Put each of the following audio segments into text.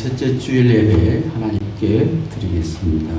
셋째 주일 예배 하나님께 드리겠습니다.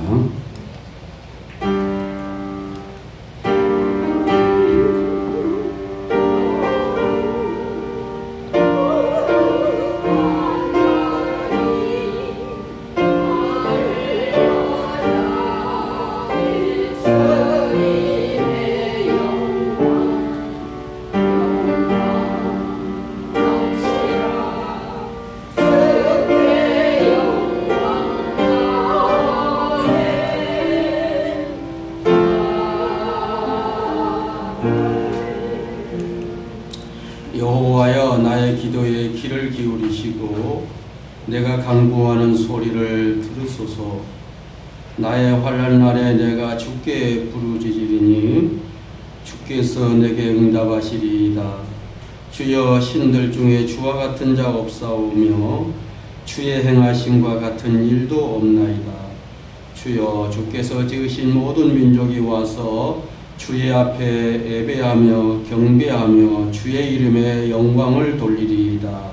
여호와여, 나의 기도에 귀를 기울이시고 내가 간구하는 소리를 들으소서. 나의 환난 날에 내가 주께 부르짖으리니 주께서 내게 응답하시리이다. 주여, 신들 중에 주와 같은 자 없사오며 주의 행하심과 같은 일도 없나이다. 주여, 주께서 지으신 모든 민족이 와서 주의 앞에 예배하며 경배하며 주의 이름에 영광을 돌리리이다.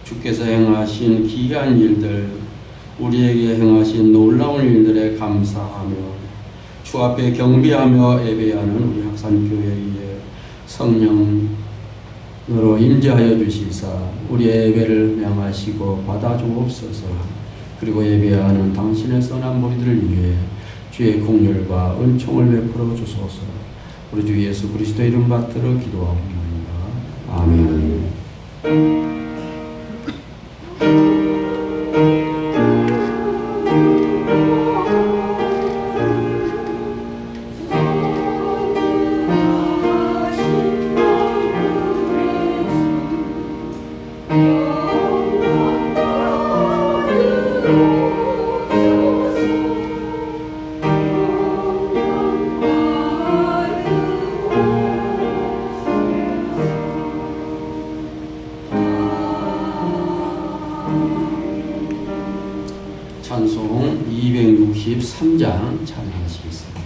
주께서 행하신 기이한 일들, 우리에게 행하신 놀라운 일들에 감사하며 주 앞에 경배하며 예배하는 우리 학산교회에 성령으로 임재하여 주시사 우리의 예배를 명하시고 받아주옵소서. 그리고 예배하는 당신의 선한 무리들을 위해 주의 공률과 은총을 베풀어 주소서. 우리 주 예수 그리스도 이름 받들어 기도하옵나이다. 아멘. 찬송 263장 찬양하시겠습니다.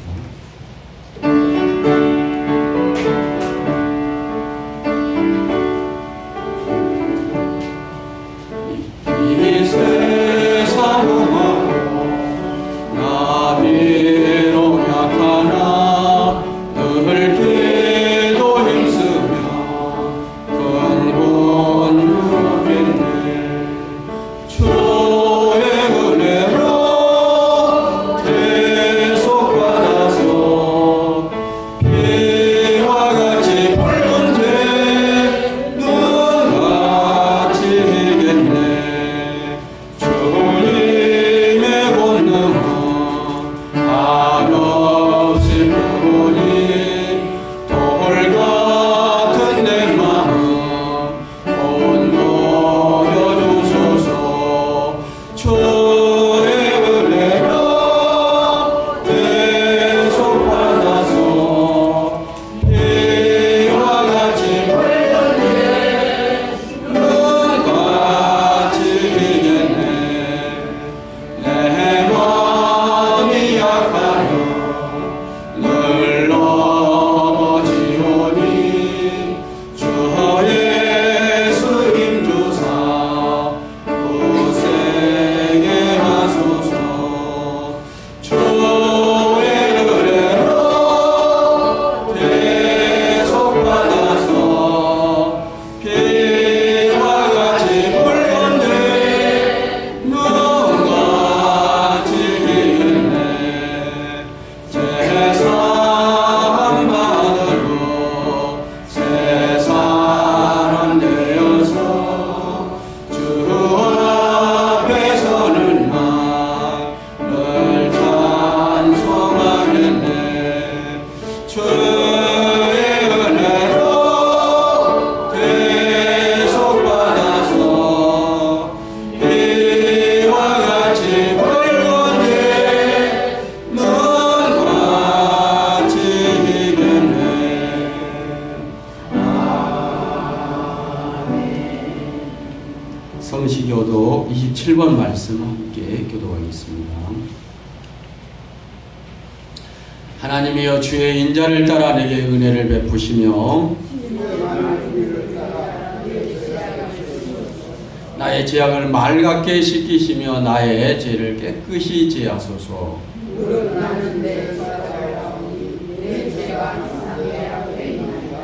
성시교독 27번 말씀 함께 교독하겠습니다. 하나님이여, 주의 인자를 따라 내게 은혜를 베푸시며 나의 죄악을 맑게 씻기시며 나의 죄를 깨끗이 제하소서. 무릇 나는 내 죄악하오니 내 죄가 이상하게 앞에 있나이다.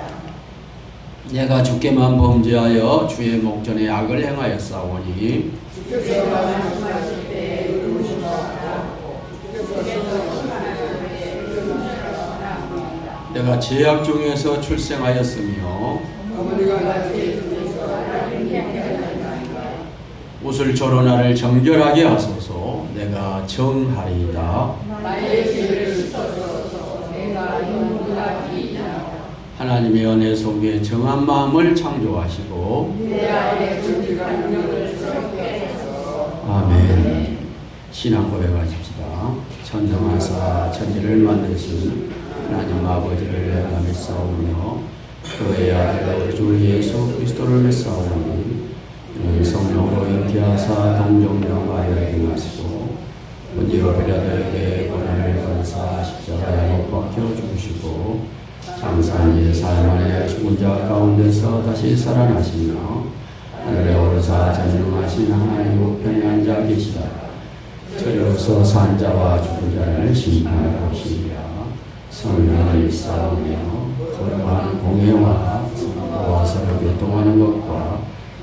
내가 주께만 범죄하여 주의 목전에 악을 행하였사오니 주께서 말씀하실 때에 의로우신 것 같고 주께서 심판하실 때에 의로우신 것 같나이다. 내가 죄악 중에서 출생하였으며 어머니가 나 죄 중에서 나를 행하였나이다. 옷을 저로 나를 정결하게 하소서. 내가 정하리이다. 나의 죄를 씻어주소서. 내가 영원하게 이나이다. 하나님의 은혜 속에 정한 마음을 창조하시고 내 안에 정직한 능력을 새롭게 하소서. 아멘. 신앙 고백하십시다. 천정하사 천지를 만드신 하나님 아버지를 내가 믿사오며 그의 아들 우리 주 예수 그리스도를 믿사오니 이는 성령으로 잉태하사 동정녀하여 행하시고 본디오 빌라도에게 고난을 받으사 십자가에 못 박혀 죽으시고 장사한 지 사흘 만에 죽은 자 가운데서 다시 살아나시며 하늘에 오르사 전능하신 하나님 우편에 앉아 계시다. 저리로서 산 자와 죽은 자를 심판하러 오시리라. 성령을 믿사오며 거룩한 공예와 성도와 서로 교통하는 것과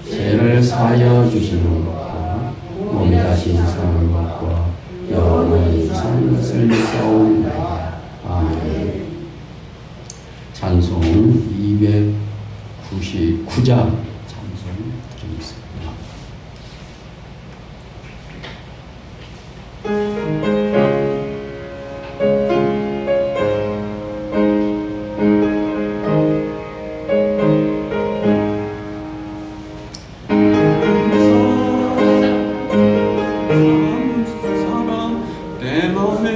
죄를 사하여 주시는 것과 몸이 다시 사는 것과 영원히 사는 것을 믿사옵니다. 아멘. 찬송 299장 찬송 드리겠습니다. 내 마음에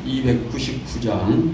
299장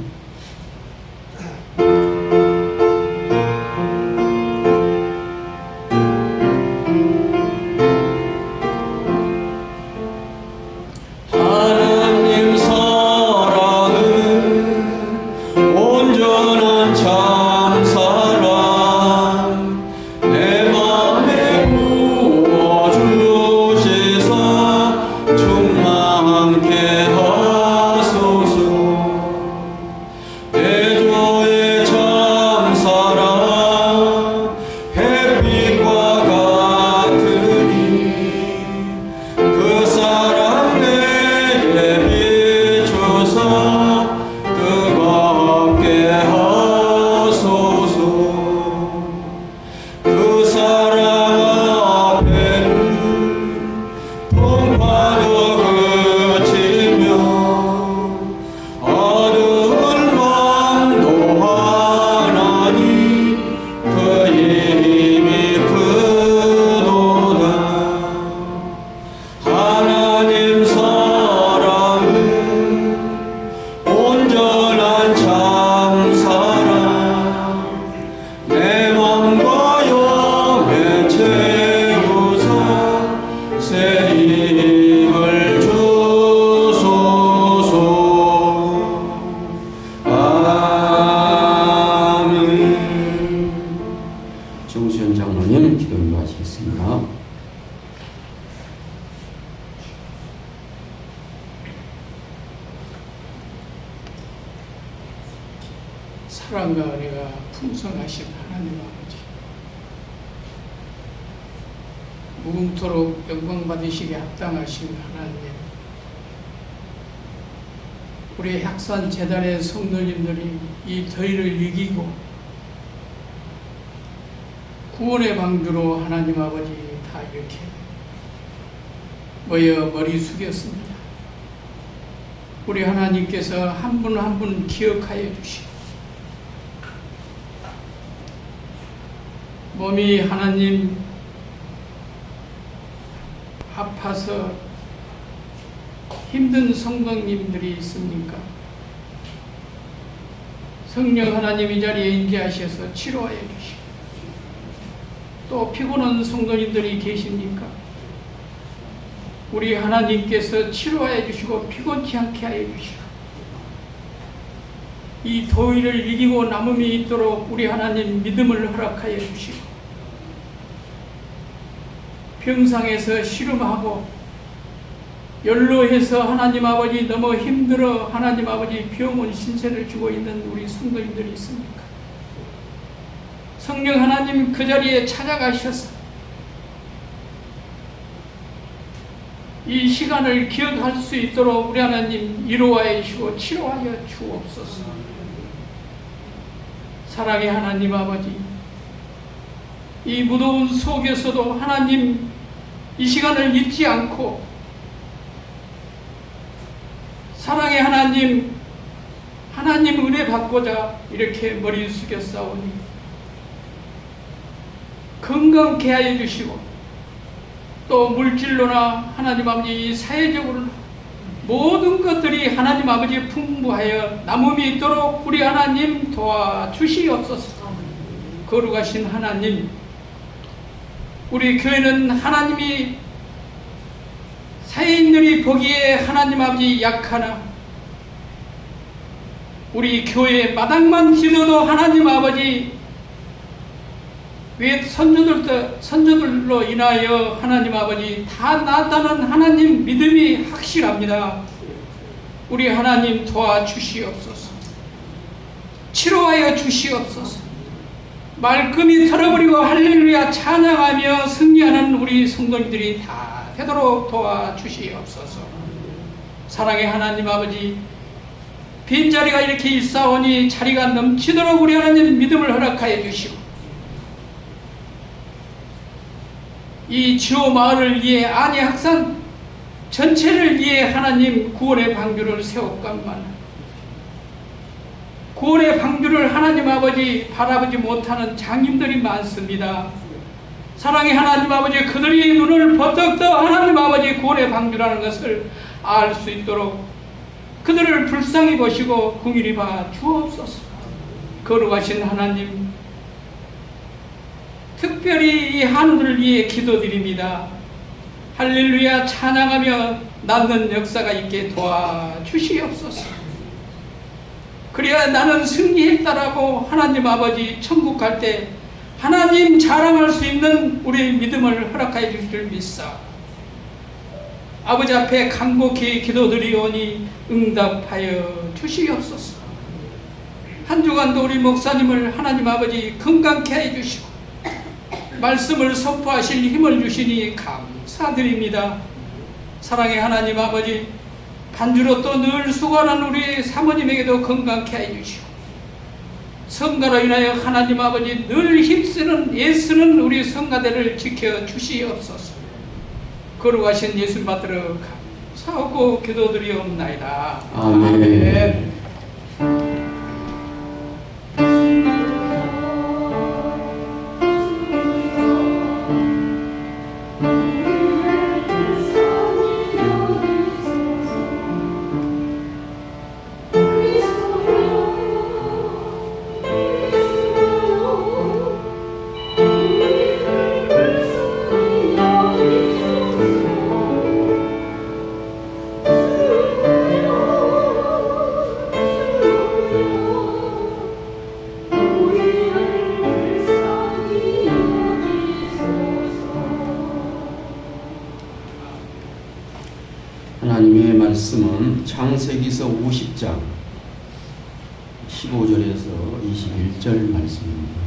사랑과 은혜가 풍성하신 하나님 아버지, 무궁토록 영광 받으시기에 합당하신 하나님, 우리 학산 재단의 성도님들이 이 더위를 이기고 구원의 방주로 하나님 아버지 다 이렇게 모여 머리 숙였습니다. 우리 하나님께서 한 분 한 분 기억하여 주시고, 몸이 하나님 아파서 힘든 성도님들이 있습니까? 성령 하나님 이 자리에 임재하셔서 치료하여 주시고, 또 피곤한 성도님들이 계십니까? 우리 하나님께서 치료하여 주시고 피곤치 않게 하여 주시고, 이 더위를 이기고 남음이 있도록 우리 하나님 믿음을 허락하여 주시고, 병상에서 씨름하고 연로해서 하나님 아버지 너무 힘들어 하나님 아버지 병원 신세를 주고 있는 우리 성도님들이 있습니까? 성령 하나님 그 자리에 찾아가셔서 이 시간을 기억할 수 있도록 우리 하나님 위로하여 주시고 치료하여 주옵소서. 사랑의 하나님 아버지, 이 무더운 속에서도 하나님 이 시간을 잊지 않고 사랑의 하나님, 하나님 은혜 받고자 이렇게 머리 숙여 싸우니 건강케 하여 주시고 또 물질로나 하나님 아버지 사회적으로 모든 것들이 하나님 아버지 풍부하여 남음이 있도록 우리 하나님 도와주시옵소서. 거룩하신 하나님, 우리 교회는 하나님이 사회인들이 보기에 하나님 아버지 약하나 우리 교회 마당만 지어도 하나님 아버지 왜 선조들로 인하여 하나님 아버지 다 나았다는 하나님 믿음이 확실합니다. 우리 하나님 도와주시옵소서. 치료하여 주시옵소서. 말끔히 털어버리고 할렐루야 찬양하며 승리하는 우리 성도님들이 다 되도록 도와주시옵소서. 사랑의 하나님 아버지, 빈자리가 이렇게 있사오니 자리가 넘치도록 우리 하나님 믿음을 허락하여 주시고 이 지호 마을을 위해 안희학산 전체를 위해 하나님 구원의 방주를 세웠건만 구원의 방주를 하나님 아버지 바라보지 못하는 장님들이 많습니다. 사랑의 하나님 아버지, 그들이 눈을 버쩍 떠 하나님 아버지 구원의 방주라는 것을 알 수 있도록 그들을 불쌍히 보시고 긍휼히 봐 주옵소서. 거룩하신 하나님, 특별히 이 한우를 위해 기도드립니다. 할렐루야 찬양하며 낫는 역사가 있게 도와주시옵소서. 그래야 나는 승리했다라고 하나님 아버지 천국 갈 때 하나님 자랑할 수 있는 우리의 믿음을 허락하여 주실 줄 믿사 아버지 앞에 간곡히 기도드리오니 응답하여 주시옵소서. 한 주간도 우리 목사님을 하나님 아버지 건강케 해 주시고 말씀을 선포하실 힘을 주시니 감사드립니다. 사랑의 하나님 아버지, 반주로 또 늘 수고하는 우리 사모님에게도 건강케 해 주시고 성가로 인하여 하나님 아버지 늘 힘쓰는 애쓰는 우리 성가대를 지켜 주시옵소서. 거룩하신 예수님 받들어 감사하고 기도드리옵나이다. 아멘. 하나님의 말씀은 창세기서 50장 15절에서 21절 말씀입니다.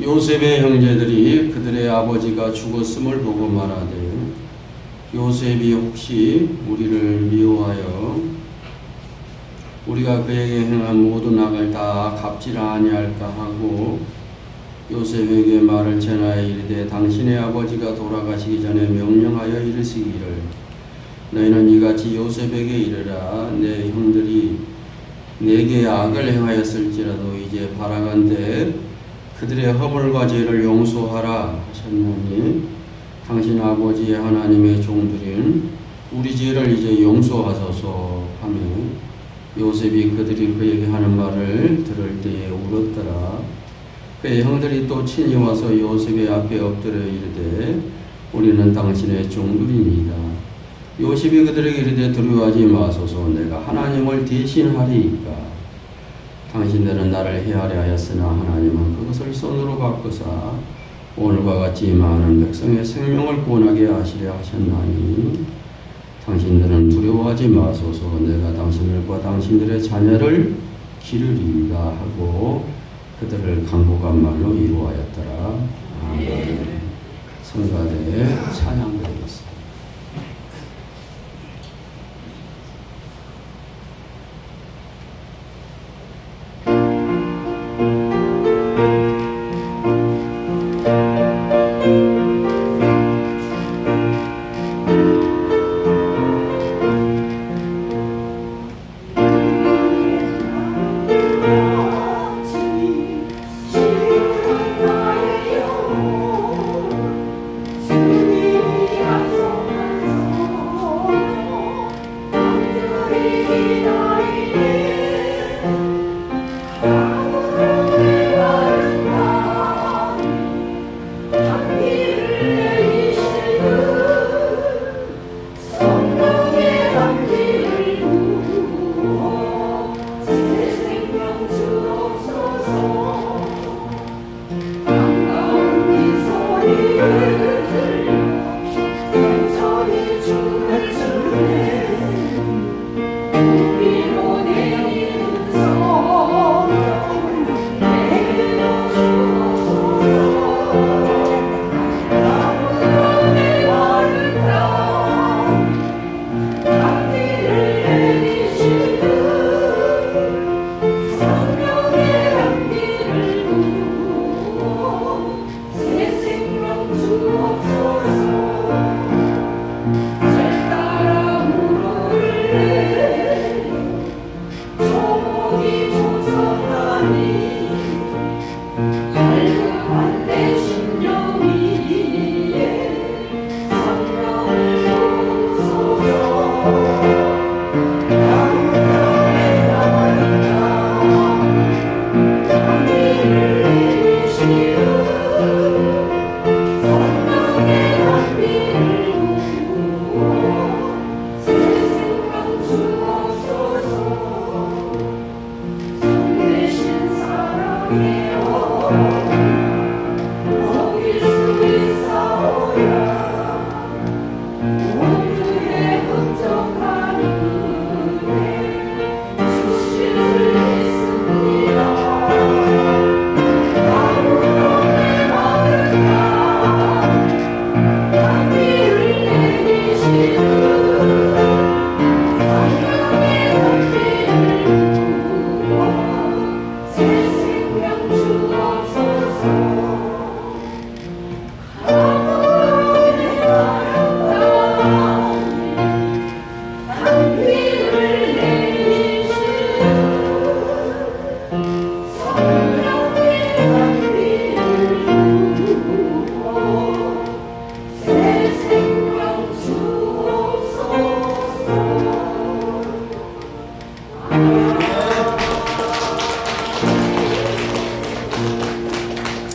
요셉의 형제들이 그들의 아버지가 죽었음을 보고 말하되 요셉이 혹시 우리를 미워하여 우리가 그에게 행한 모든 악을 다 갚질 아니할까 하고 요셉에게 말을 전하여 이르되 당신의 아버지가 돌아가시기 전에 명령하여 이르시기를 너희는 이같이 요셉에게 이르라 내 형들이 내게 악을 행하였을지라도 이제 바라건대 그들의 허물과 죄를 용서하라 하셨나니 당신 아버지의 하나님의 종들인 우리 죄를 이제 용서하소서 하며 요셉이 그들이 그에게 하는 말을 들을 때에 울었더라. 그의 형들이 또 친히 와서 요셉의 앞에 엎드려 이르되 우리는 당신의 종들입니다. 요셉이 그들에게 이르되 두려워하지 마소서. 내가 하나님을 대신하리이까. 당신들은 나를 해하려 하였으나 하나님은 그것을 선으로 바꾸사 오늘과 같이 많은 백성의 생명을 구원하게 하시려 하셨나니 당신들은 두려워하지 마소서. 내가 당신들과 당신들의 자녀를 기르리이다 하고 그들을 강복한 말로 이루하였더라. 아멘. 성가대 찬양드리겠습니다.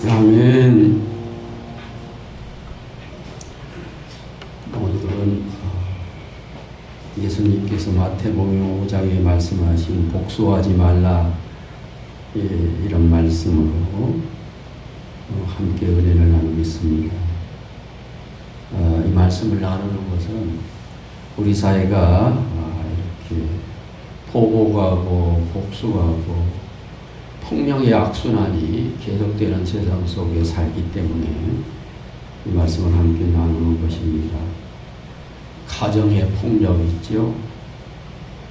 아멘. 오늘은 예수님께서 마태복음 5장에 말씀하신 복수하지 말라 이런 말씀으로 함께 은혜를 나누겠습니다. 이 말씀을 나누는 것은 우리 사회가 이렇게 포고하고 복수하고 폭력의 악순환이 계속되는 세상 속에 살기 때문에 이 말씀을 함께 나누는 것입니다. 가정의 폭력 있죠.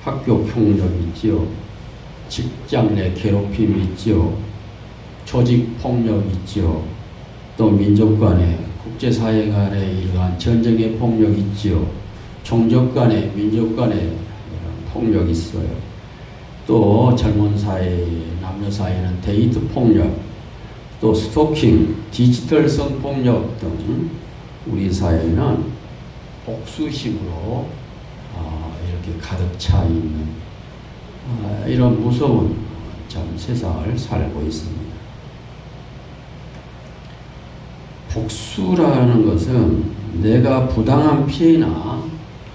학교 폭력 있죠. 직장 내 괴롭힘 있죠. 조직 폭력 있죠. 또 민족 간의 국제사회 간의 이러한 전쟁의 폭력 있죠. 종족 간의 민족 간의 이런 폭력 있어요. 또 젊은 사회, 남녀 사이에는 데이트 폭력, 또 스토킹, 디지털 성폭력 등 우리 사회는 복수심으로 이렇게 가득 차 있는 이런 무서운 참 세상을 살고 있습니다. 복수라는 것은 내가 부당한 피해나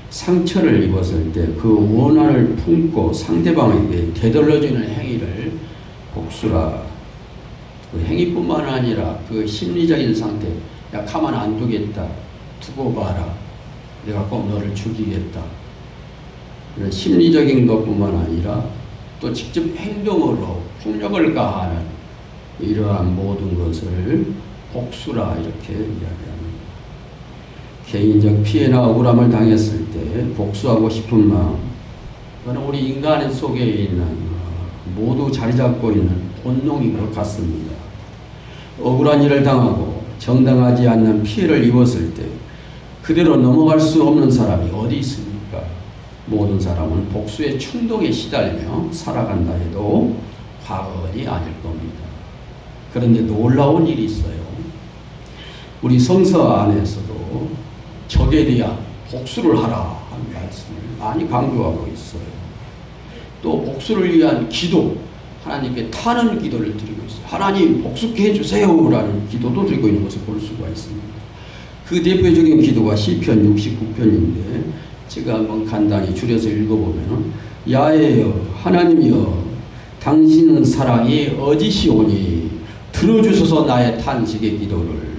상처를 입었을 때 그 원한을 품고 상대방에게 되돌려주는 행위를 복수라. 그 행위뿐만 아니라 그 심리적인 상태, 야 가만 안 두겠다, 두고 봐라, 내가 꼭 너를 죽이겠다, 이런 심리적인 것뿐만 아니라 또 직접 행동으로 폭력을 가하는 이러한 모든 것을 복수라 이렇게 이야기합니다. 개인적 피해나 억울함을 당했을 때 복수하고 싶은 마음, 그건 우리 인간 속에 있는 모두 자리 잡고 있는 본능인 것 같습니다. 억울한 일을 당하고 정당하지 않는 피해를 입었을 때 그대로 넘어갈 수 없는 사람이 어디 있습니까? 모든 사람은 복수의 충동에 시달리며 살아간다 해도 과언이 아닐 겁니다. 그런데 놀라운 일이 있어요. 우리 성서 안에서도 적에 대한 복수를 하라 하는 말씀을 많이 강조하고 있어요. 또 복수를 위한 기도, 하나님께 타는 기도를 드리고 있어요. 하나님 복수케 해주세요 라는 기도도 드리고 있는 것을 볼 수가 있습니다. 그 대표적인 기도가 시편 69편인데 제가 한번 간단히 줄여서 읽어보면, 야훼여 하나님이여 당신은 사랑이 어디시오니 들어주소서 나의 탄식의 기도를.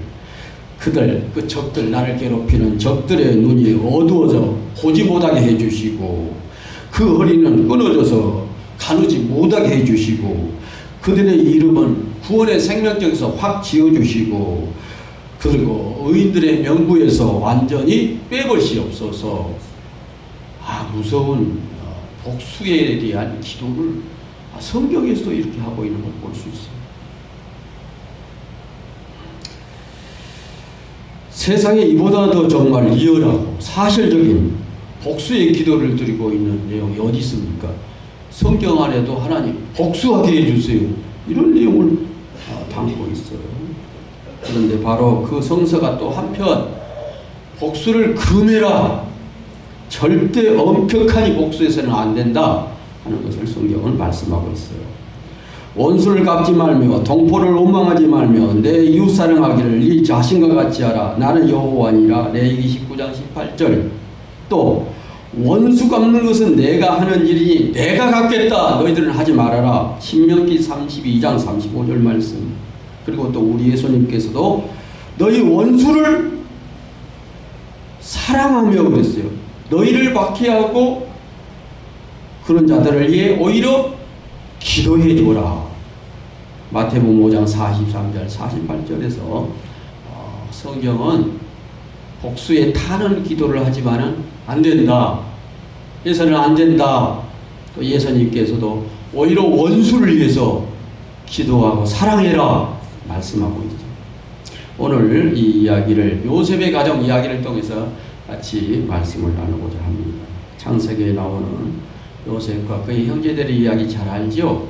그들, 그 적들, 나를 괴롭히는 적들의 눈이 어두워져 보지 못하게 해주시고 그 허리는 끊어져서 가누지 못하게 해주시고 그들의 이름은 구원의 생명책에서 확 지어주시고 그리고 의인들의 명부에서 완전히 빼버리시옵소서. 무서운 복수에 대한 기도를 성경에서도 이렇게 하고 있는 걸 볼 수 있어요. 세상에 이보다 더 정말 리얼하고 사실적인 복수의 기도를 드리고 있는 내용이 어디 있습니까? 성경 안에도 하나님 복수하게 해주세요 이런 내용을 담고 있어요. 그런데 바로 그 성서가 또 한편 복수를 금해라, 절대 엄격하니 복수해서는 안 된다 하는 것을 성경은 말씀하고 있어요. 원수를 갚지 말며 동포를 원망하지 말며 내 이웃 사랑하기를 네 자신과 같이 하라. 나는 여호와니라. 레위기 19장 18절. 또 원수 갚는 것은 내가 하는 일이니 내가 갚겠다. 너희들은 하지 말아라. 신명기 32장 35절 말씀. 그리고 또 우리 예수님께서도 너희 원수를 사랑하며 그랬어요. 너희를 박해하고 그런 자들을 위해 오히려 기도해 주라. 마태복음 5장 43절 48절에서 성경은 복수에 타는 기도를 하지만은 안 된다, 해서는 안 된다. 또 예수님께서도 오히려 원수를 위해서 기도하고 사랑해라 말씀하고 있죠. 오늘 이 이야기를, 요셉의 가정 이야기를 통해서 같이 말씀을 나누고자 합니다. 창세기에 나오는 요셉과 그의 형제들의 이야기 잘 알죠?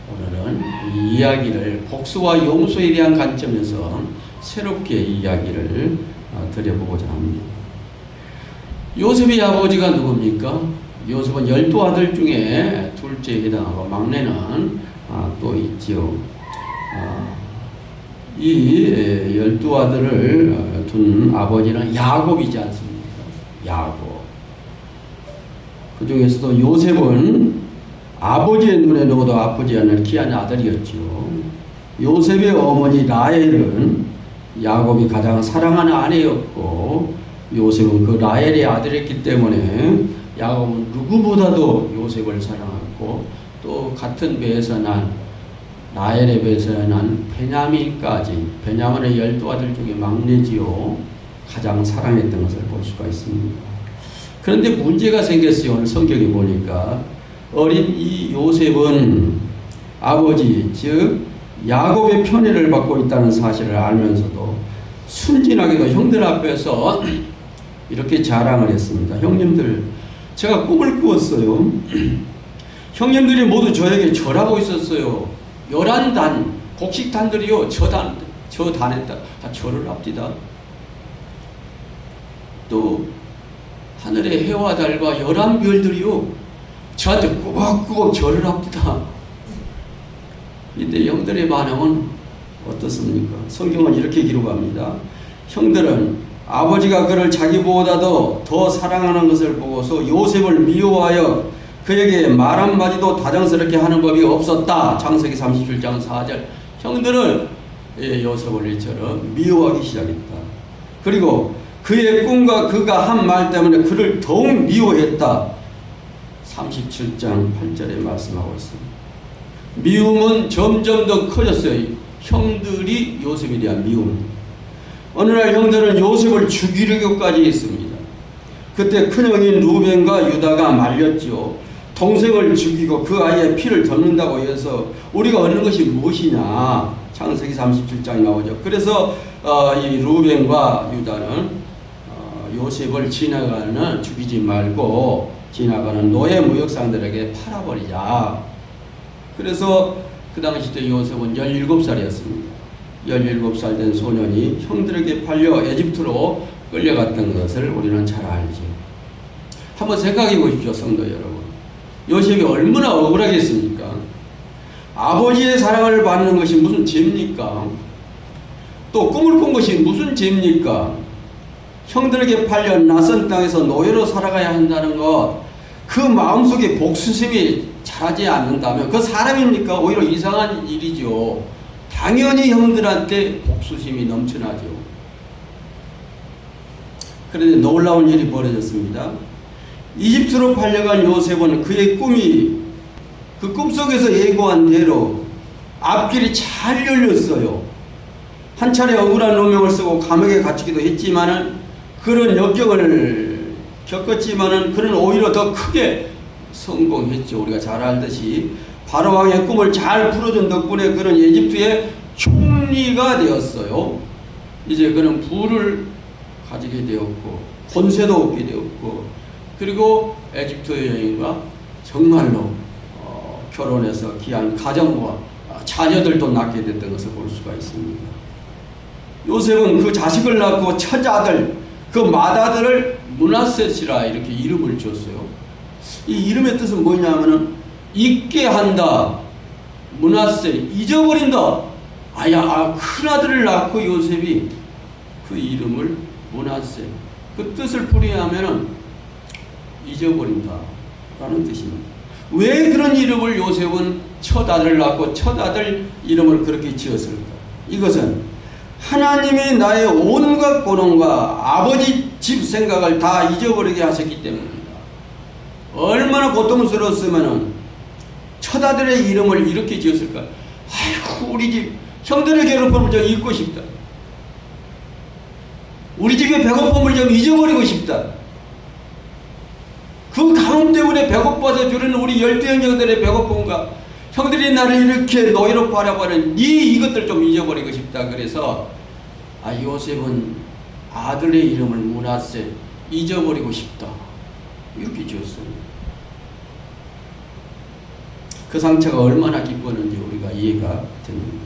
오늘은 이 이야기를 복수와 용서에 대한 관점에서 새롭게 이야기를 드려보고자 합니다. 요셉의 아버지가 누굽니까? 요셉은 12아들 중에 둘째에 해당하고 막내는 또 있지요. 이 12아들을 둔 아버지는 야곱이지 않습니까? 야곱. 그 중에서도 요셉은 아버지의 눈에 넣어도 아프지 않는 귀한 아들이었죠. 요셉의 어머니 라헬은 야곱이 가장 사랑하는 아내였고 요셉은 그 라헬의 아들이었기 때문에 야곱은 누구보다도 요셉을 사랑했고 또 같은 배에서 난 라헬의 배에서 난 베냐민까지, 베냐민의 12아들 중에 막내지요. 가장 사랑했던 것을 볼 수가 있습니다. 그런데 문제가 생겼어요. 오늘 성경에 보니까 어린 이 요셉은 아버지 즉 야곱의 편애를 받고 있다는 사실을 알면서도 순진하게도 형들 앞에서 이렇게 자랑을 했습니다. 형님들, 제가 꿈을 꾸었어요. 형님들이 모두 저에게 절하고 있었어요. 11단 곡식단들이요 저 단에 다 절을 합디다. 또 하늘의 해와 달과 11별들이요 저한테 꾸벅꾸벅 절을 합니다. 이때 형들의 반응은 어떻습니까? 성경은 이렇게 기록합니다. 형들은 아버지가 그를 자기보다도 더 사랑하는 것을 보고서 요셉을 미워하여 그에게 말 한마디도 다정스럽게 하는 법이 없었다. 창세기 37장 4절. 형들은 요셉을 이처럼 미워하기 시작했다. 그리고 그의 꿈과 그가 한 말 때문에 그를 더욱 미워했다. 37장 8절에 말씀하고 있습니다. 미움은 점점 더 커졌어요. 형들이 요셉에 대한 미움. 어느 날 형들은 요셉을 죽이려고까지 했습니다. 그때 큰형인 루벤과 유다가 말렸죠. 동생을 죽이고 그 아이의 피를 덮는다고 해서 우리가 얻는 것이 무엇이냐. 창세기 37장에 나오죠. 그래서 이 루벤과 유다는 요셉을 죽이지 말고 지나가는 노예 무역상들에게 팔아버리자. 그래서 그 당시 때 요셉은 17살이었습니다. 17살 된 소년이 형들에게 팔려 에집트로 끌려갔던 것을 우리는 잘 알죠. 한번 생각해 보십시오, 성도 여러분. 요셉이 얼마나 억울하겠습니까? 아버지의 사랑을 받는 것이 무슨 죄입니까? 또 꿈을 꾼 것이 무슨 죄입니까? 형들에게 팔려 낯선 땅에서 노예로 살아가야 한다는 것, 그 마음속에 복수심이 자라지 않는다면 그 사람입니까? 오히려 이상한 일이죠. 당연히 형들한테 복수심이 넘쳐나죠. 그런데 놀라운 일이 벌어졌습니다. 이집트로 팔려간 요셉은 그의 꿈이 그 꿈속에서 예고한 대로 앞길이 잘 열렸어요. 한 차례 억울한 누명을 쓰고 감옥에 갇히기도 했지만은 그런 역경을 겪었지만은 그는 오히려 더 크게 성공했죠. 우리가 잘 알듯이 바로왕의 꿈을 잘 풀어준 덕분에 그는 에집트의 총리가 되었어요. 이제 그는 부를 가지게 되었고 권세도 얻게 되었고 그리고 에집트 여인과 정말로 결혼해서 귀한 가정과 자녀들도 낳게 됐던 것을 볼 수가 있습니다. 요셉은 그 자식을 낳고 처자들, 그 맏아들을 므낫셋이라 이렇게 이름을 줬어요. 이 이름의 뜻은 뭐냐면은 잊게 한다. 므낫셋, 잊어버린다. 큰아들을 낳고 요셉이 그 이름을 므낫셋, 그 뜻을 풀이하면은 잊어버린다 라는 뜻입니다. 왜 그런 이름을 요셉은 첫아들을 낳고 첫아들 이름을 그렇게 지었을까? 이것은 하나님이 나의 온갖 고난과 아버지 집 생각을 다 잊어버리게 하셨기 때문입니다. 얼마나 고통스러웠으면 첫아들의 이름을 이렇게 지었을까? 아이고, 우리 집 형들의 괴롭힘을 좀 잊고 싶다. 우리 집의 배고픔을 좀 잊어버리고 싶다. 그 가뭄 때문에 배고파서 주는 우리 열두 형제들의 배고픔과 형들이 나를 이렇게 노예로 바라보는 이것들 좀 잊어버리고 싶다. 그래서 요셉은 아들의 이름을 므낫셋, 잊어버리고 싶다. 이렇게 지었어요. 그 상처가 얼마나 기뻤는지 우리가 이해가 됩니다.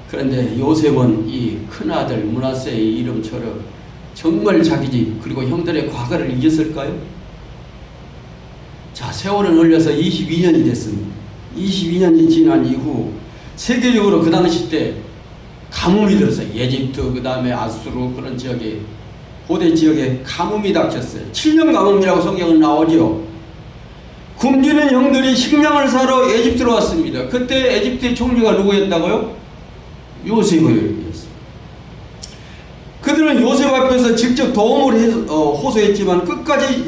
그런데 요셉은 이 큰아들 므낫셋의 이름처럼 정말 자기 집 그리고 형들의 과거를 잊었을까요? 자, 세월은 흘려서 22년이 됐습니다. 22년이 지난 이후 세계적으로 그 당시 때 가뭄이 들었어요. 에집트, 그 다음에 아수르 그런 지역에, 고대 지역에 가뭄이 닥쳤어요. 7년 가뭄이라고 성경은 나오죠. 굶주린 형들이 식량을 사러 에집트로 왔습니다. 그때 에집트의 총리가 누구였다고요? 요셉이었어요. 그들은 요셉 앞에서 직접 도움을 호소했지만 끝까지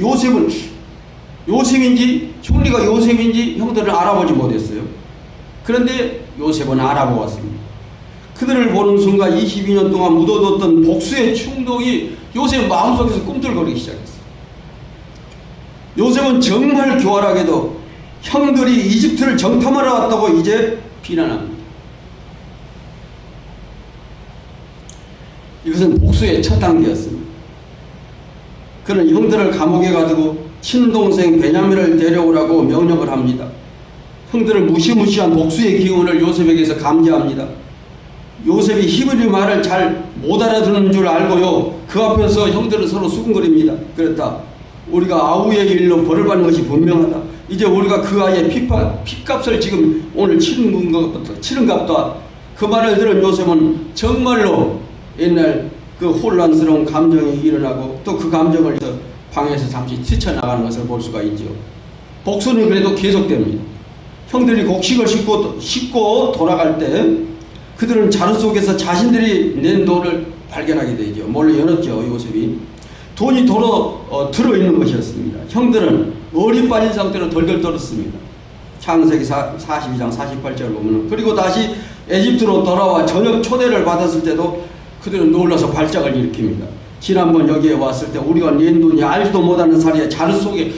요셉인지 총리가 요셉인지 형들은 알아보지 못했어요. 그런데 요셉은 알아보았습니다. 그들을 보는 순간 22년 동안 묻어뒀던 복수의 충동이 요셉 마음속에서 꿈틀거리기 시작했어요. 요셉은 정말 교활하게도 형들이 이집트를 정탐하러 왔다고 이제 비난합니다. 이것은 복수의 첫 단계였습니다. 그는 형들을 감옥에 가두고 친동생 베냐민을 데려오라고 명령을 합니다. 형들은 무시무시한 복수의 기운을 요셉에게서 감지합니다. 요셉이 히브리 말을 잘 못 알아듣는 줄 알고요, 그 앞에서 형들은 서로 수군거립니다. 그랬다. 우리가 아우의 일로 벌을 받는 것이 분명하다. 이제 우리가 그 아이의 핏값을 지금 오늘 치른 값다. 그 말을 들은 요셉은 정말로 옛날 그 혼란스러운 감정이 일어나고 또 그 감정을 방에서 잠시 뛰쳐나가는 것을 볼 수가 있죠. 복수는 그래도 계속됩니다. 형들이 곡식을 싣고 돌아갈 때 그들은 자루 속에서 자신들이 낸 돈을 발견하게 되죠. 몰래 열었죠. 요셉이. 돈이 들어있는 것이었습니다. 형들은 얼이 빠진 상태로 덜덜 떨었습니다. 창세기 42장 48절 보면, 그리고 다시 에집트로 돌아와 저녁 초대를 받았을 때도 그들은 놀라서 발작을 일으킵니다. 지난번 여기에 왔을 때 우리가 낸 돈이 알지도 못하는 사리에 자루 속에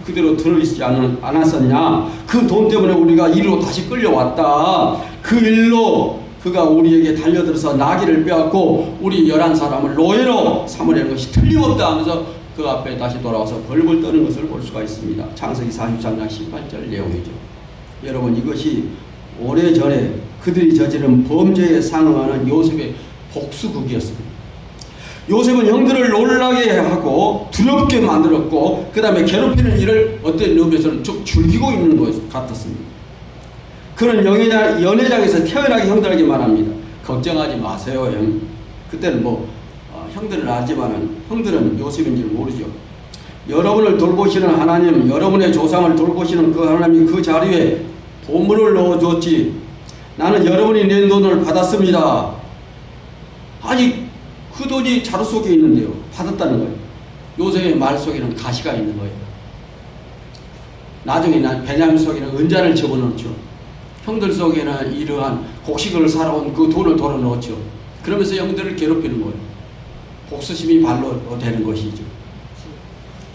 그대로 들어있지 않았었냐. 그 돈 때문에 우리가 이리로 다시 끌려왔다. 그 일로 그가 우리에게 달려들어서 나귀를 빼앗고 우리 11사람을 노예로 삼으려는 것이 틀림없다 하면서 그 앞에 다시 돌아와서 벌벌 떠는 것을 볼 수가 있습니다. 창세기 43장 18절 내용이죠. 여러분, 이것이 오래전에 그들이 저지른 범죄에 상응하는 요셉의 복수극이었습니다. 요셉은 형들을 놀라게 하고 두렵게 만들었고 그 다음에 괴롭히는 일을 어떤 의미에서는 쭉 즐기고 있는 것 같았습니다. 그는 연회장에서 태연하게 형들에게 말합니다. 걱정하지 마세요, 형. 그때는 형들은 알지만은 형들은 요셉인지 모르죠. 여러분을 돌보시는 하나님, 여러분의 조상을 돌보시는 그 하나님이 그 자리에 보물을 넣어줬지. 나는 여러분이 낸 돈을 받았습니다. 아직 그 돈이 자루 속에 있는데요. 받았다는 거예요. 요셉의 말 속에는 가시가 있는 거예요. 나중에 베냐민 속에는 은잔을 집어넣죠. 형들 속에는 이러한 곡식을 살아온 그 돈을 돌아넣었죠. 그러면서 형들을 괴롭히는 거예요. 복수심이 발로 되는 것이죠.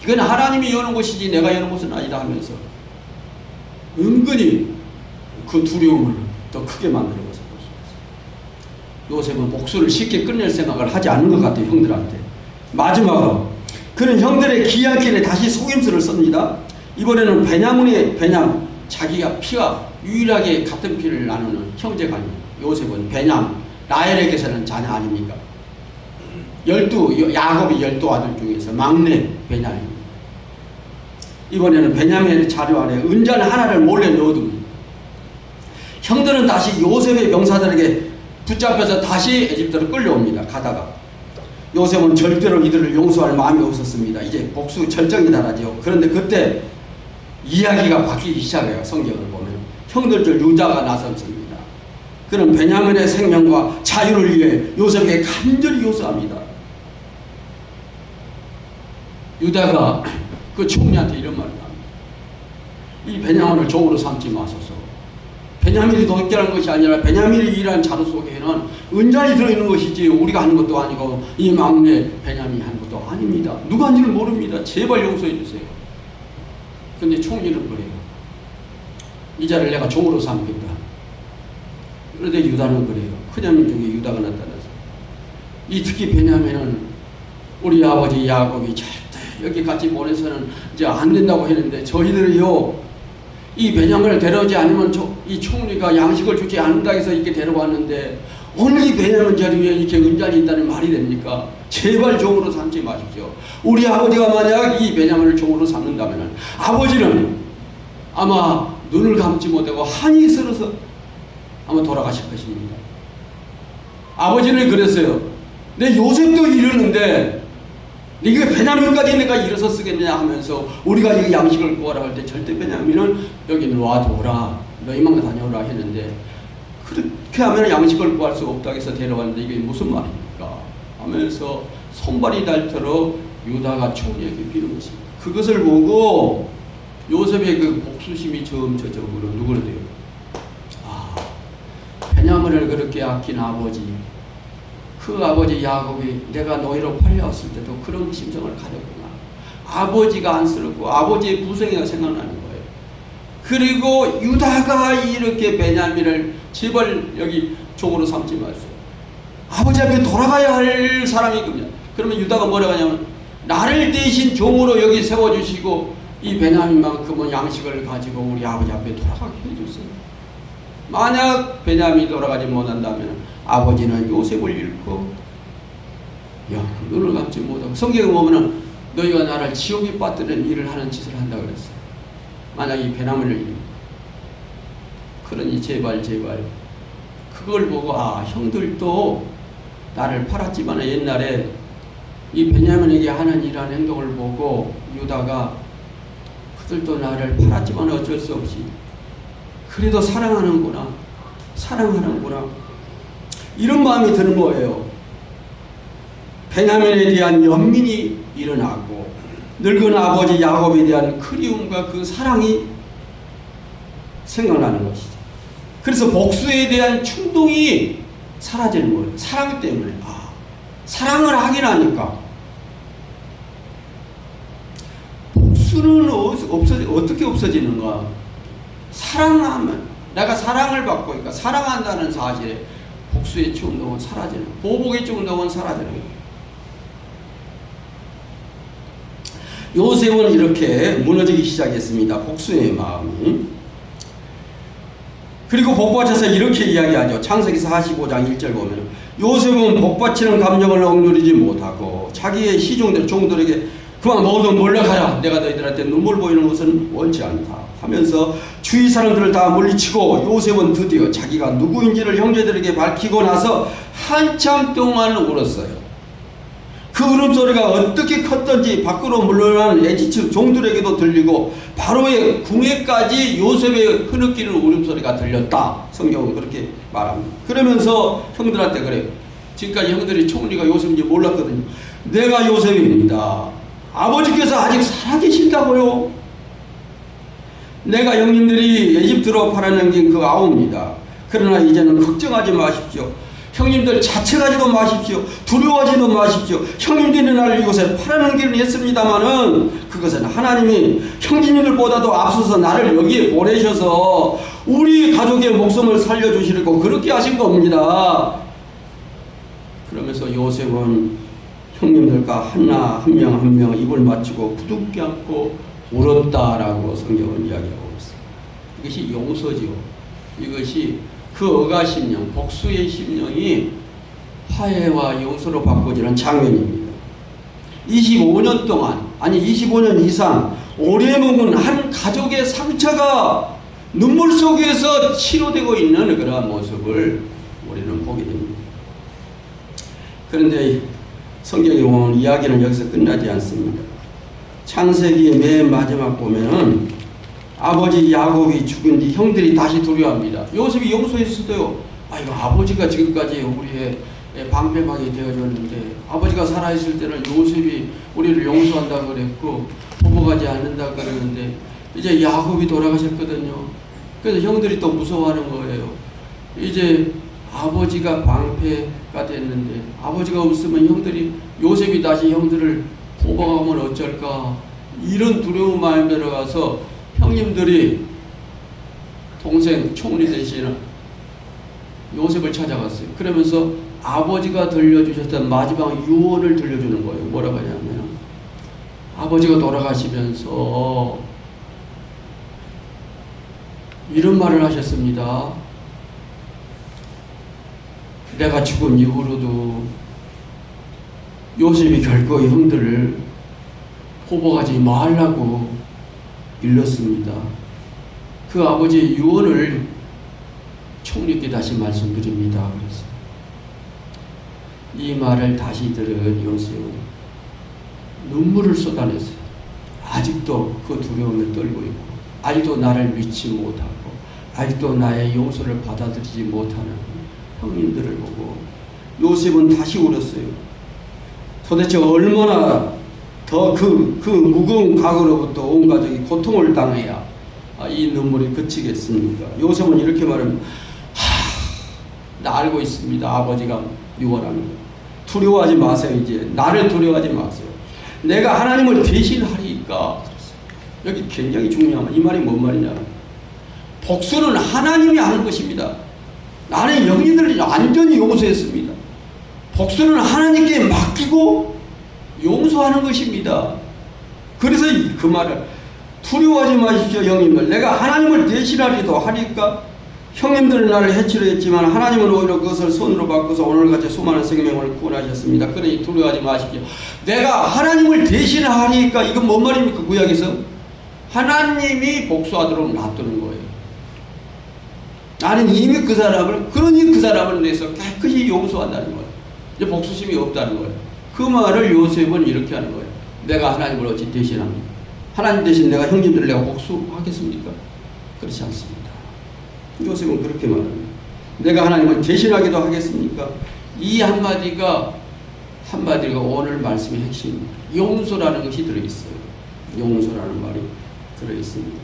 이건 하나님이 여는 것이지 내가 여는 것은 아니다 하면서 은근히 그 두려움을 더 크게 만드는 것을 볼 수 있어요. 요셉은 복수를 쉽게 끝낼 생각을 하지 않는 것 같아요. 형들한테. 마지막으로 그는 형들의 귀한 길에 다시 속임수를 씁니다. 이번에는 베냐민, 자기가 피가 유일하게 같은 피를 나누는 형제가 아닙니다. 요셉은 베냐민, 라헬에게서는 자녀 아닙니까? 야곱이 12아들 중에서 막내 베냐민입니다. 이번에는 베냐민의 자료 안에 은잔 하나를 몰래 넣어둡니다. 형들은 다시 요셉의 병사들에게 붙잡혀서 다시 에집트로 끌려옵니다. 가다가 요셉은 절대로 이들을 용서할 마음이 없었습니다. 이제 복수 절정이 달하죠. 그런데 그때 이야기가 바뀌기 시작해요. 성경을 보면 형들 중 유다가 나섰습니다. 그는 베냐민의 생명과 자유를 위해 요셉에게 간절히 요구합니다. 유다가 그 총리한테 이런 말을 합니다. 이 베냐민을 종으로 삼지 마소서. 베냐민이 독재하는 것이 아니라 베냐민이 일한 자루 속에는 은잔이 들어있는 것이지 우리가 하는 것도 아니고 이 막내 베냐민이 하는 것도 아닙니다. 누가 한지를 모릅니다. 제발 용서해 주세요. 근데 총리는 그래요. 이 자를 내가 종으로 삼겠다. 그런데 유다는 그래요. 큰형님 중에 유다가 나타나서 이 특히 베냐민은 우리 아버지 야곱이 절대 여기 같이 보내서는 이제 안 된다고 했는데 저희들이요 이 베냐민을 데려오지 않으면 이 총리가 양식을 주지 않는다 해서 이렇게 데려왔는데 오늘 이 베냐민 자리에 이렇게 은잔이 있다는 말이 됩니까? 제발 종으로 삼지 마십시오. 우리 아버지가 만약 이 베냐민을 종으로 삼는다면 아버지는 아마 눈을 감지 못하고 한이 슬어서 아마 돌아가실 것입니다. 아버지는 그랬어요. 내 요셉도 이러는데 네가 베냐민까지 내가 일어서 쓰겠냐 하면서 우리가 이 양식을 구하라 할 때 절대 베냐민은 여기 놔둬라 너희만 다녀오라 했는데 그렇게 하면 양식을 구할 수 없다고 해서 데려왔는데 이게 무슨 말입니까 하면서 손발이 닳도록 유다가 총리에게 비는 것입니다. 그것을 보고 요셉의 그 복수심이 점차적으로 누그러져요. 베냐민을 그렇게 아낀 아버지, 그 아버지 야곱이 내가 노예로 팔려왔을 때도 그런 심정을 가졌구나. 아버지가 안쓰럽고 아버지의 부생애가 생각나는 거예요. 그리고 유다가 이렇게 베냐민을 제발 여기 종으로 삼지 마세요. 아버지 앞에 돌아가야 할 사람이군요. 그러면 유다가 뭐라고 하냐면 나를 대신 종으로 여기 세워주시고 이 베냐민만큼은 양식을 가지고 우리 아버지 앞에 돌아가게 해주세요. 만약 베냐민이 돌아가지 못한다면 아버지는 요셉을 잃고 눈을 감지 못하고 성경에 보면은 너희가 나를 지옥에 빠뜨리는 일을 하는 짓을 한다 그랬어요. 만약 이 베냐민을 잃고 그러니 제발 그걸 보고 형들도 나를 팔았지만 옛날에 이 베냐민에게 하는 이러한 행동을 보고 유다가 그들도 나를 팔았지만 어쩔 수 없이 그래도 사랑하는구나 이런 마음이 드는 거예요. 베냐민에 대한 연민이 일어나고 늙은 아버지 야곱에 대한 그리움과 그 사랑이 생각나는 것이죠. 그래서 복수에 대한 충동이 사라지는 거예요. 사랑 때문에. 사랑을 하긴 하니까. 복수는 어떻게 없어지는가? 사랑하면, 내가 사랑을 받고 있으니까 사랑한다는 사실에 복수의 충동은 사라지는 거예요. 보복의 충동은 사라지는 거예요. 요셉은 이렇게 무너지기 시작했습니다. 복수의 마음이. 그리고 복받쳐서 이렇게 이야기하죠. 창세기 45장 1절 보면 요셉은 복받치는 감정을 억누르지 못하고 자기의 시종들 종들에게 그만 모두 몰려가라, 내가 너희들한테 눈물 보이는 것은 원치 않다 하면서 주위 사람들을 다 물리치고 요셉은 드디어 자기가 누구인지를 형제들에게 밝히고 나서 한참 동안 울었어요. 그 울음소리가 어떻게 컸던지 밖으로 물러난 에지트 종들에게도 들리고 바로의 궁에까지 요셉의 흐느끼는 울음소리가 들렸다. 성경은 그렇게 말합니다. 그러면서 형들한테 그래요. 지금까지 형들이 총리가 요셉인지 몰랐거든요. 내가 요셉입니다. 아버지께서 아직 살아계신다고요. 내가 형님들이 에집트로 팔아넘긴 그 아우입니다. 그러나 이제는 걱정하지 마십시오. 형님들 자책하지도 마십시오. 두려워하지도 마십시오. 형님들이 나를 이곳에 팔아넘기는 했습니다마는 그것은 하나님이 형님들보다도 앞서서 나를 여기에 보내셔서 우리 가족의 목숨을 살려주시려고 그렇게 하신 겁니다. 그러면서 요셉은 형님들과 하나 한 명 입을 맞추고 부둥켜 안고 울었다라고 성경은 이야기하고 있습니다. 이것이 용서지요. 이것이 그 억하 심령, 복수의 심령이 화해와 용서로 바꿔지는 장면입니다. 25년 동안, 아니 25년 이상 오래 묵은 한 가족의 상처가 눈물 속에서 치료되고 있는 그러한 모습을 우리는 보게 됩니다. 그런데 성경에 보면 이야기는 여기서 끝나지 않습니다. 창세기 맨 마지막 보면은 아버지 야곱이 죽은 뒤 형들이 다시 두려워합니다. 요셉이 용서했어도요. 이거 아버지가 지금까지 우리의 방패막이 되어줬는데 아버지가 살아있을 때는 요셉이 우리를 용서한다고 그랬고 보복하지 않는다고 그랬는데 이제 야곱이 돌아가셨거든요. 그래서 형들이 또 무서워하는 거예요. 이제 아버지가 방패가 됐는데 아버지가 없으면 형들이 요셉이 다시 형들을 보복하면 어쩔까 이런 두려운 마음이 들어가서 형님들이 동생 총리 대신 요셉을 찾아갔어요. 그러면서 아버지가 들려주셨던 마지막 유언을 들려주는 거예요. 뭐라고 하냐면 아버지가 돌아가시면서 이런 말을 하셨습니다. 내가 죽은 이후로도 요셉이 결코 형들을 보복하지 말라고 일렀습니다. 그 아버지의 유언을 총리께 다시 말씀드립니다. 그래서 이 말을 다시 들은 요셉은 눈물을 쏟아냈어요. 아직도 그 두려움을 떨고 있고 아직도 나를 믿지 못하고 아직도 나의 용서를 받아들이지 못하는 형님들을 보고 요셉은 다시 울었어요. 도대체 얼마나 더 그 무거운 과거로부터 온 가족이 고통을 당해야 이 눈물이 그치겠습니까? 요셉은 이렇게 말합니다. 나 알고 있습니다. 아버지가 유언하는 거. 두려워하지 마세요. 이제 나를 두려워하지 마세요. 내가 하나님을 대신하리까. 여기 굉장히 중요한 이 말이 뭔 말이냐. 복수는 하나님이 하는 것입니다. 나는 영리들을 완전히 용서했습니다. 복수는 하나님께 맡기고 용서하는 것입니다. 그래서 그 말을 두려워하지 마십시오. 형님들 내가 하나님을 대신하리도 하니까 형님들은 나를 해치려 했지만 하나님은 오히려 그것을 손으로 바꿔서 오늘같이 수많은 생명을 구원하셨습니다. 그러니 두려워하지 마십시오. 내가 하나님을 대신하니까 이건 뭔 말입니까? 구약에서 하나님이 복수하도록 놔두는 거예요. 나는 이미 그 사람을 그러니 그 사람을 위해서 깨끗이 용서한다는 거예요. 이제 복수심이 없다는 거예요. 그 말을 요셉은 이렇게 하는 거예요. 내가 하나님을 어찌 대신합니까? 하나님 대신 내가 형님들을 내가 복수하겠습니까? 그렇지 않습니다. 요셉은 그렇게 말합니다. 내가 하나님을 대신하기도 하겠습니까? 이 한마디가 오늘 말씀의 핵심입니다. 용서라는 것이 들어있어요. 용서라는 말이 들어있습니다.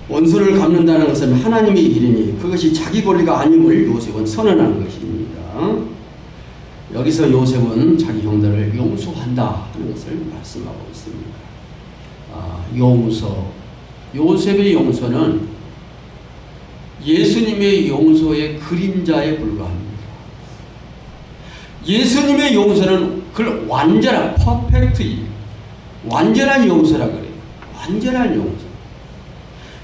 원수를 갚는다는 것은 하나님의 일이니 그것이 자기 권리가 아님을 요셉은 선언하는 것입니다. 여기서 요셉은 자기 형들을 용서한다 하는 것을 말씀하고 있습니다. 용서. 요셉의 용서는 예수님의 용서의 그림자에 불과합니다. 예수님의 용서는 그걸 완전한 완전한 용서라 그래요. 완전한 용서.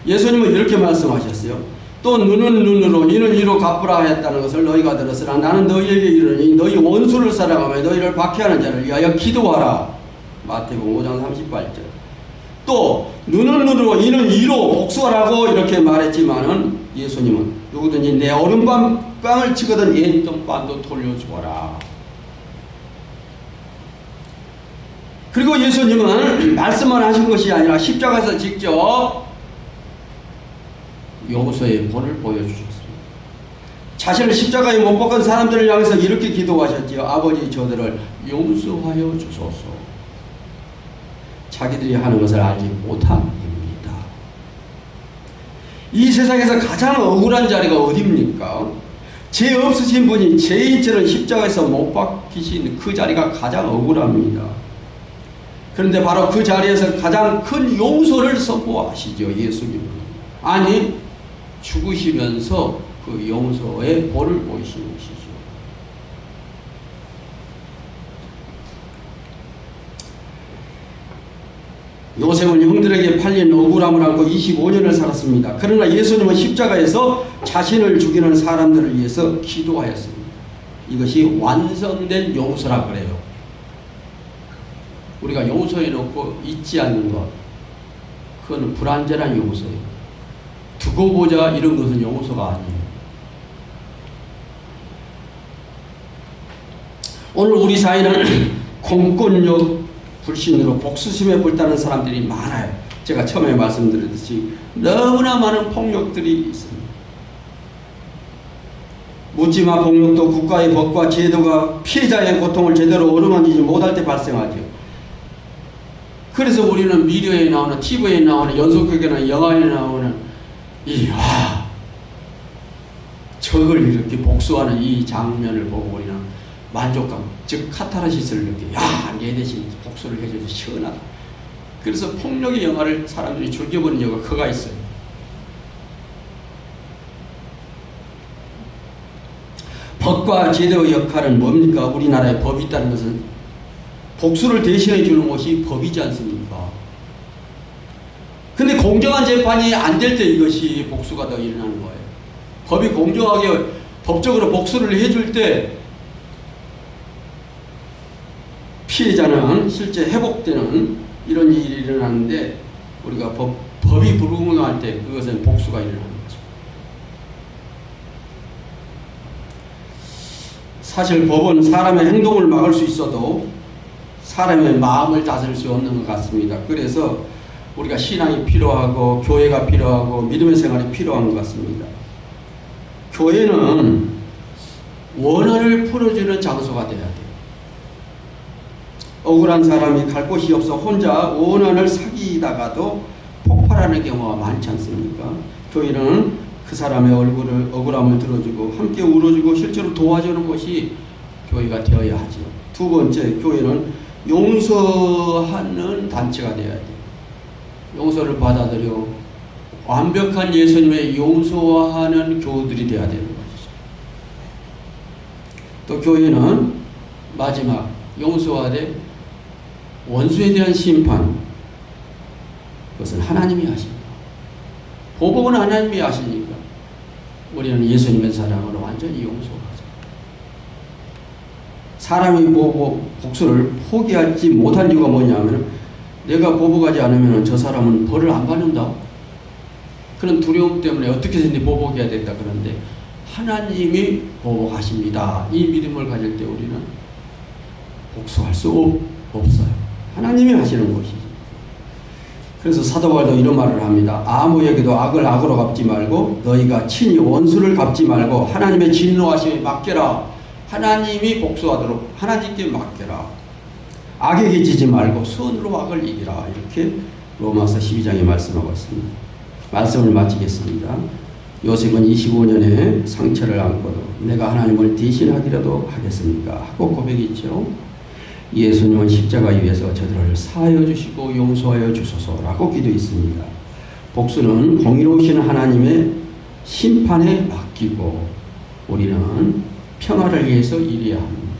예수님은 이렇게 말씀하셨어요. 또 눈은 눈으로 이는 이로 갚으라 했다는 것을 너희가 들었으나 나는 너희에게 이르노니 너희 원수를 사랑하며 너희를 박해하는 자를 위하여 기도하라. 마태복음 5장 38절. 또 눈은 눈으로 이는 이로 복수하라고 이렇게 말했지만은 예수님은 누구든지 내 얼음빵을 치거든 옛돈반도 돌려주어라. 그리고 예수님은 말씀만 하신 것이 아니라 십자가에서 직접 용서의 본을 보여주셨습니다. 자신을 십자가에 못 박은 사람들을 향해서 이렇게 기도하셨지요. 아버지 저들을 용서하여 주소서. 자기들이 하는 것을 알지 못함입니다. 이 세상에서 가장 억울한 자리가 어디입니까? 죄 없으신 분이 죄인처럼 십자가에서 못 박히신 그 자리가 가장 억울합니다. 그런데 바로 그 자리에서 가장 큰 용서를 선포하시죠. 예수님은. 아니 죽으시면서 그 용서의 본을 보이시는 것이죠. 요셉은 형들에게 팔린 억울함을 안고 25년을 살았습니다. 그러나 예수님은 십자가에서 자신을 죽이는 사람들을 위해서 기도하였습니다. 이것이 완성된 용서라 그래요. 우리가 용서해놓고 잊지 않는 것, 그건 불완전한 용서예요. 두고 보자 이런 것은 용서가 아니에요. 오늘 우리 사회는 공권력 불신으로 복수심에 불타는 사람들이 많아요. 제가 처음에 말씀드렸듯이 너무나 많은 폭력들이 있습니다. 묻지마 폭력도 국가의 법과 제도가 피해자의 고통을 제대로 어루만지지 못할 때 발생하죠. 그래서 우리는 미디어에 나오는 TV에 나오는 연속극에 나오는 영화에 나오는 적을 이렇게 복수하는 이 장면을 보고 우리는 만족감, 즉 카타르시스를 느껴요. 내 대신 복수를 해줘서 시원하다. 그래서 폭력의 영화를 사람들이 즐겨보는 이유가 그가 있어요. 법과 제도의 역할은 뭡니까? 우리나라에 법이 있다는 것은 복수를 대신해 주는 것이 법이지 않습니까? 근데 공정한 재판이 안 될 때 이것이 복수가 더 일어나는 거예요. 법이 공정하게 법적으로 복수를 해줄 때 피해자는 실제 회복되는 이런 일이 일어나는데 우리가 법이 불공정할 때 그것은 복수가 일어나는 거죠. 사실 법은 사람의 행동을 막을 수 있어도 사람의 마음을 다스릴 수 없는 것 같습니다. 그래서 우리가 신앙이 필요하고 교회가 필요하고 믿음의 생활이 필요한 것 같습니다. 교회는 원한을 풀어주는 장소가 돼야 돼요. 억울한 사람이 갈 곳이 없어 혼자 원한을 사귀다가도 폭발하는 경우가 많지 않습니까? 교회는 그 사람의 억울함을 들어주고 함께 울어주고 실제로 도와주는 것이 교회가 되어야 하죠. 두 번째, 교회는 용서하는 단체가 되어야 돼요. 용서를 받아들여 완벽한 예수님의 용서하는 교우들이 되어야 되는 것이죠. 또 교회는 마지막 용서하되 원수에 대한 심판, 그것은 하나님이 하십니다. 보복은 하나님이 하시니까 우리는 예수님의 사랑으로 완전히 용서하죠. 사람이 복수를 포기하지 못한 이유가 뭐냐면 내가 보복하지 않으면 저 사람은 벌을 안 받는다. 그런 두려움 때문에 어떻게든지 보복해야 된다. 그런데 하나님이 보복하십니다. 이 믿음을 가질 때 우리는 복수할 수 없어요. 하나님이 하시는 것이죠. 그래서 사도 바울도 이런 말을 합니다. 아무에게도 악을 악으로 갚지 말고 너희가 친히 원수를 갚지 말고 하나님의 진노하심에 맡겨라. 하나님이 복수하도록 하나님께 맡겨라. 악에게 지지 말고 선으로 악을 이기라. 이렇게 로마서 12장에 말씀하고 있습니다. 말씀을 마치겠습니다. 요셉은 25년의 상처를 안고도 내가 하나님을 대신하기라도 하겠습니까? 하고 고백했죠. 예수님은 십자가 위에서 저들을 사하여 주시고 용서하여 주소서라고 기도했습니다. 복수는 공의로우신 하나님의 심판에 맡기고 우리는 평화를 위해서 일해야 합니다.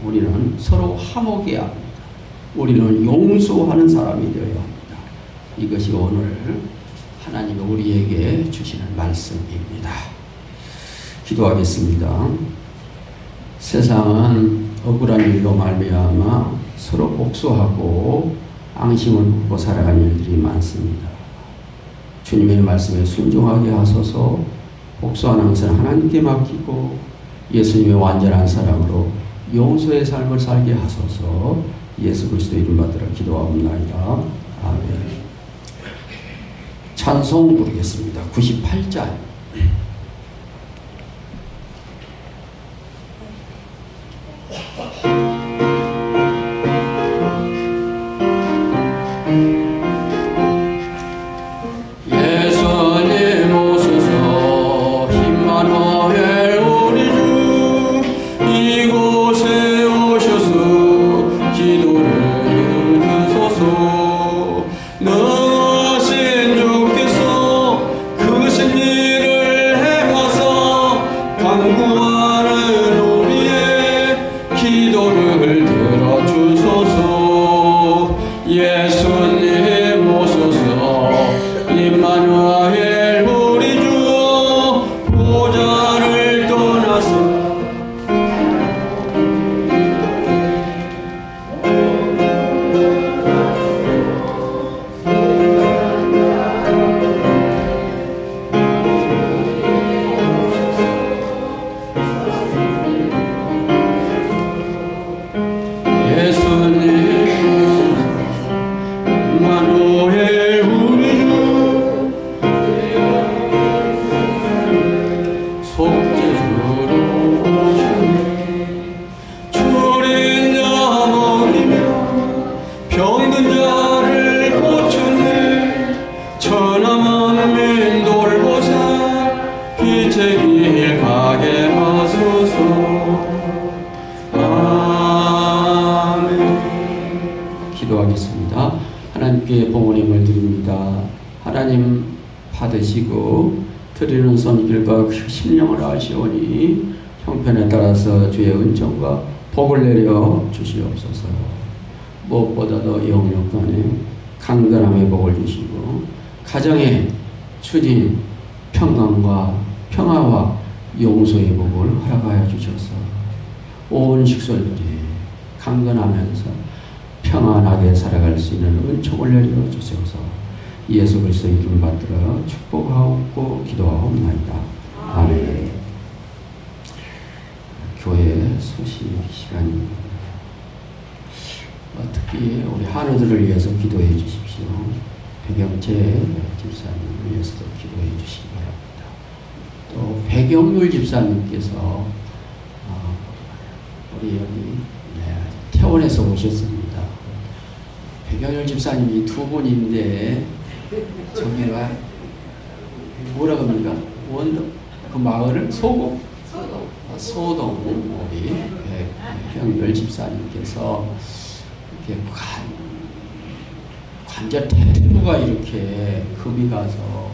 우리는 서로 화목해야 합니다. 우리는 용서하는 사람이 되어야 합니다. 이것이 오늘 하나님이 우리에게 주시는 말씀입니다. 기도하겠습니다. 세상은 억울한 일로 말미암아 서로 복수하고 앙심을 품고 살아가는 일들이 많습니다. 주님의 말씀에 순종하게 하소서. 복수하는 것은 하나님께 맡기고 예수님의 완전한 사랑으로 용서의 삶을 살게 하소서. 예수 그리스도 이름 받들어 기도하옵나이다. 아멘. 찬송 부르겠습니다. 98장. 기도하겠습니다. 하나님께 봉헌임을 드립니다. 하나님 받으시고 드리는 손길과 심령을 아시오니 형편에 따라서 주의 은총과 복을 내려 주시옵소서. 무엇보다도 영육간에 강건함의 복을 주시고 가정에 추진 평강과 평화와 용서의 복을 허락하여 주셔서 온 식솔들이 강건하면서 평안하게 살아갈 수 있는 은총을 내려 주셔서 예수 그리스도 이름 받들어 축복하옵고 기도하옵나이다. 아멘. 교회 소식 시간입니다. 특히 우리 한우들을 위해서 기도해 주십시오. 백영재 집사님을 위해서도 기도해 주시기 바랍니다. 또 백영률 집사님께서 우리 여기 태원에서 오셨습니다. 백영률 집사님이 두 분인데 저기가 뭐라 그럽니까? 그 마을을 소동 우리 백영률 집사님께서 이렇게 관절 태부가 이렇게 금이 가서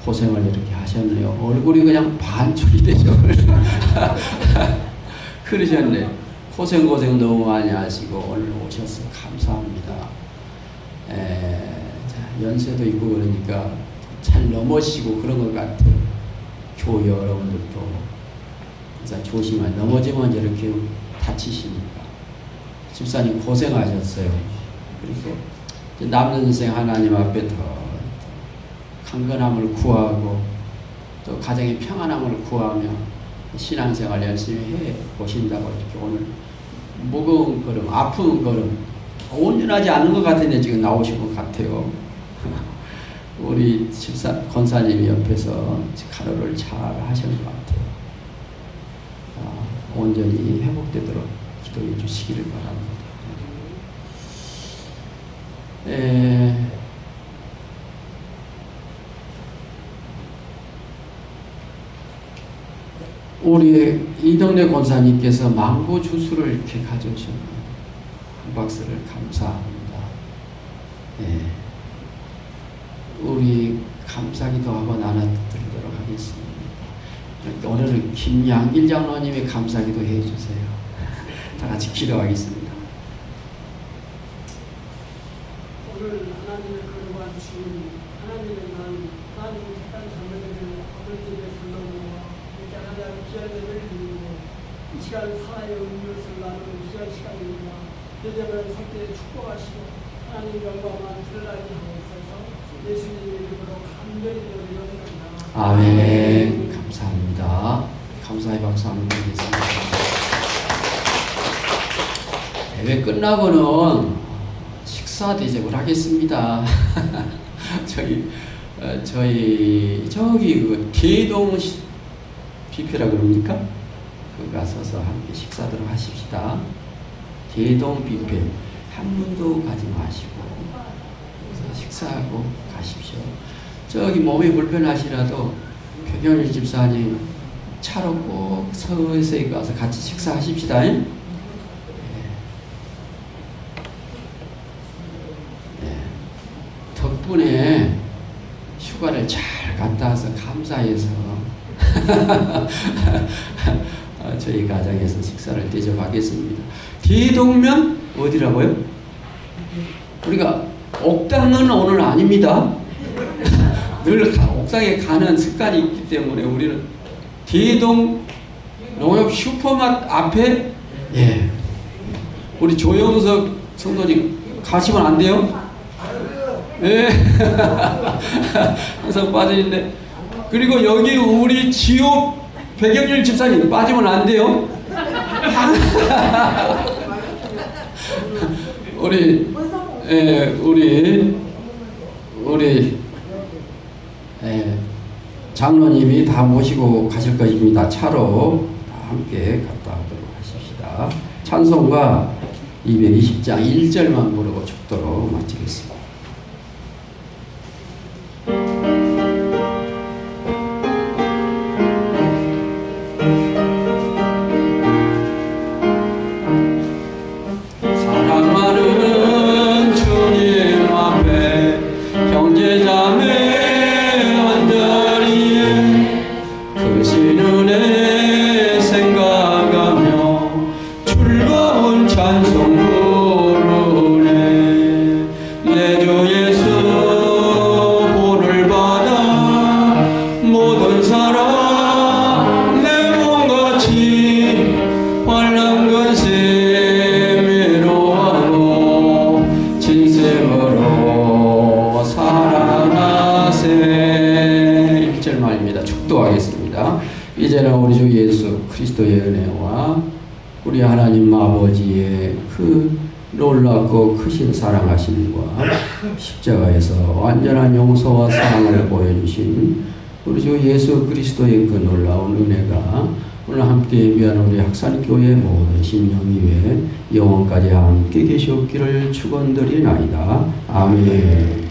고생을 이렇게 하셨네요. 얼굴이 그냥 반쪽이 되죠. 그러셨네. 고생 너무 많이 하시고 오늘 오셔서 감사합니다. 연세도 있고 그러니까 잘 넘어지시고 그런 것 같아요. 교회 여러분들도 그래서 조심하게 넘어지면 이렇게 다치시니까 집사님 고생하셨어요. 그리고 남는 인생 하나님 앞에 더 강건함을 구하고 또 가정의 평안함을 구하며 신앙생활 열심히 해 보신다고 이렇게 오늘 무거운 걸음, 아픈 걸음, 온전하지 않은 것 같은데 지금 나오신 것 같아요. 우리 권사님이 옆에서 가로를 잘 하시는 것 같아요. 온전히 회복되도록 기도해 주시기를 바랍니다. 우리 이동래 권사님께서 망고 주스를 이렇게 가져오셨네요. 한 박스를 감사합니다. 우리 감사기도하고 나눠드리도록 하겠습니다. 오늘은 김양길 장로님이 감사기도 해주세요. 다 같이 기도하겠습니다. 오늘 하나님의 거룩한 주님, 하나님의 나는 택한 자녀들을 아버지의 불러모아 이렇게 하나님 귀한 예배를 드리고 이 시간 사랑의 음료를 나누는 귀한 시간입니다. 대접을 상태에 축복하시고 하나님 영광만 드러나게 하고 있어서 예수님의 이름으로 간절히 기도드립니다. 아멘. 감사합니다. 감사의 박수 한번 드리겠습니다. 예배 끝나고는 식사 대접을 하겠습니다. 저희 저기 그 대동 뷔페라 그럽니까? 그 가서서 함께 식사들을 하십시다. 대동 뷔페 한 분도 가지 마시고 그래서 식사하고 가십시오. 저기 몸이 불편하시라도 백연일 집사님 차로 꼭 서서히 가서 같이 식사하십시다. 덕분에 휴가를 잘 갔다 와서 감사해서 저희 가정에서 식사를 대접하겠습니다. 대동면 어디라고요? 우리가 옥당은 오늘 아닙니다. 늘 옥상에 가는 습관이 있기 때문에 우리는 대동 농협 슈퍼마트 앞에 우리 조영석 성도님 가시면 안 돼요? 항상 빠져있는데 그리고 여기 우리 지호 백영일 집사님 빠지면 안 돼요? 우리 장로님이 다 모시고 가실 것입니다. 차로 다 함께 갔다 오도록 하십시다. 찬송가 220장 1절만 부르고 죽도록 마치겠습니다. 사랑하는 주님 앞에 형제자매 크신 은혜 생각하며 즐거운 찬송 부르네. 내 주 예수 본을 받아 모든 사람 내 몸같이 환난 근심 위로하고 진심으로 사랑하세. 1절 말입니다. 축도하겠습니다. 이제는 우리 주 예수 그리스도의 은혜와 우리 하나님 아버지의 그 놀랍고 크신 사랑하심과 십자가에서 완전한 용서와 사랑을 보여주신 우리 주 예수 그리스도의 그 놀라운 은혜가 오늘 함께 예비한 우리 학산교회 모든 심령위에 영원까지 함께 계시옵기를 축원드리나이다. 아멘.